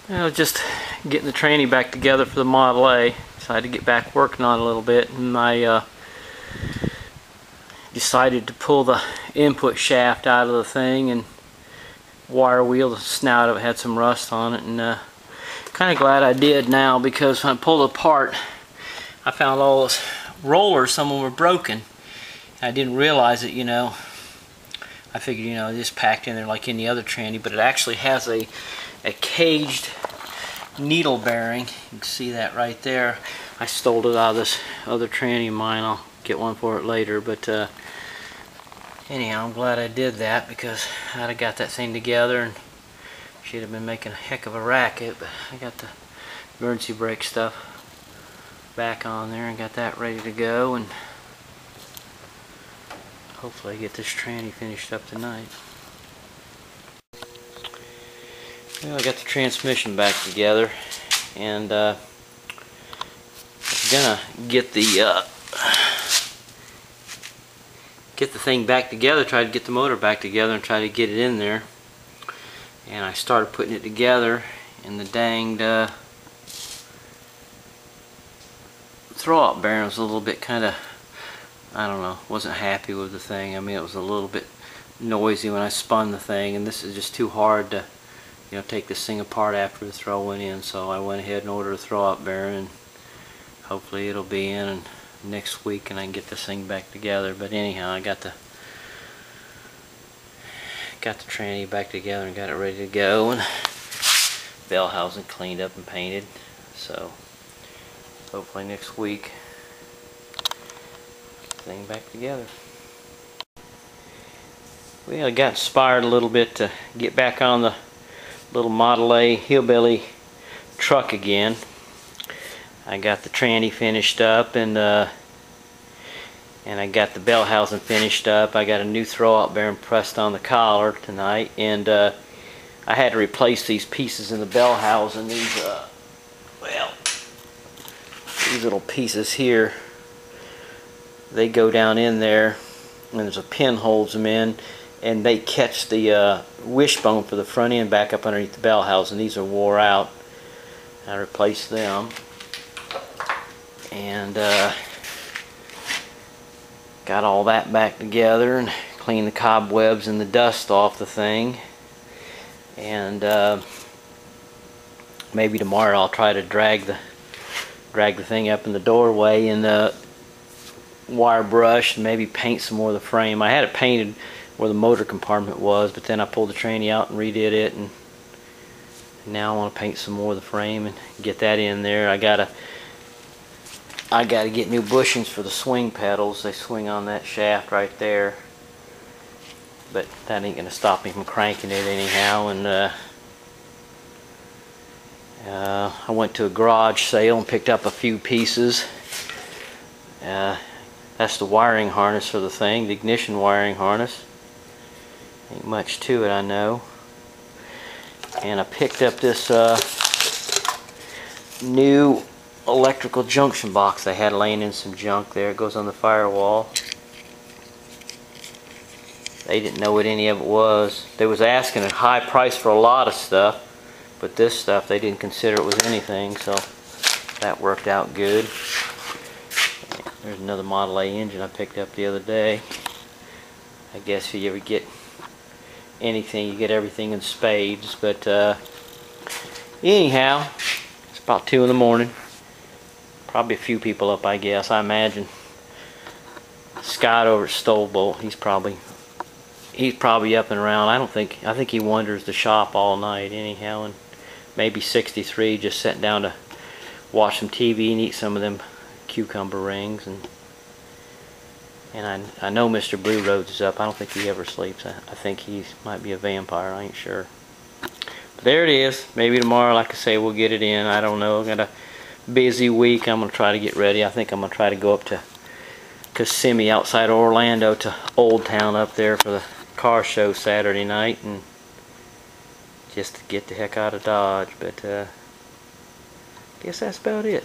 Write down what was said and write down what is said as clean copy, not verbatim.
Well, just getting the tranny back together for the Model A. Decided to get back working on it a little bit, and I decided to pull the input shaft out of the thing and wire wheel. The snout of it had some rust on it, and kind of glad I did now, because when I pulled it apart I found all those rollers, some of them were broken. I didn't realize it, you know. I figured, you know, just packed in there like any other tranny, but it actually has a caged needle bearing. You can see that right there. I stole it out of this other tranny of mine. I'll get one for it later, but anyhow, I'm glad I did that, because I'd have got that thing together and she'd have been making a heck of a racket. But I got the emergency brake stuff back on there and got that ready to go, and hopefully I get this tranny finished up tonight. Well, I got the transmission back together, and I'm gonna get the thing back together, try to get the motor back together and try to get it in there. And I started putting it together, and the danged throw-out bearing was a little bit kind of, I don't know, wasn't happy with the thing. I mean, it was a little bit noisy when I spun the thing, and this is just too hard to, you know, take this thing apart after the throw went in. So I went ahead and ordered a throw-out bearing, and hopefully it'll be in next week and I can get this thing back together. But anyhow, I got the tranny back together and got it ready to go, and bell housing cleaned up and painted. So hopefully next week, thing back together. Well, I got inspired a little bit to get back on the little Model A Hillbilly truck again. I got the tranny finished up, and I got the bell housing finished up. I got a new throw-out bearing pressed on the collar tonight, and I had to replace these pieces in the bell housing. These well, these little pieces here, they go down in there, and there's a pin holds them in, and they catch the wishbone for the front end back up underneath the bell housing. These are wore out. I replaced them, and got all that back together and cleaned the cobwebs and the dust off the thing. And maybe tomorrow I'll try to drag the thing up in the doorway and wire brush and maybe paint some more of the frame. I had it painted where the motor compartment was, but then I pulled the tranny out and redid it, and now I want to paint some more of the frame and get that in there. I gotta get new bushings for the swing pedals. They swing on that shaft right there, but that ain't gonna stop me from cranking it anyhow. And I went to a garage sale and picked up a few pieces. That's the wiring harness for the thing, the ignition wiring harness. Ain't much to it, I know. And I picked up this new electrical junction box they had laying in some junk there. It goes on the firewall. They didn't know what any of it was. They was asking a high price for a lot of stuff, but this stuff they didn't consider it was anything, so that worked out good. There's another Model A engine I picked up the other day. I guess if you ever get anything, you get everything in spades. But anyhow, it's about 2 in the morning. Probably a few people up, I guess. I imagine Scott over at Stolbolt, he's probably up and around. I think he wanders the shop all night anyhow, and maybe 63 just sitting down to watch some TV and eat some of them cucumber rings. And I know Mr. Blue Rhodes is up. I don't think he ever sleeps. I think he might be a vampire. I ain't sure. But there it is. Maybe tomorrow, like I say, we'll get it in. I don't know. I've got a busy week. I'm going to try to get ready. I think I'm going to try to go up to Kissimmee outside Orlando to Old Town up there for the car show Saturday night, and just to get the heck out of Dodge. But guess that's about it.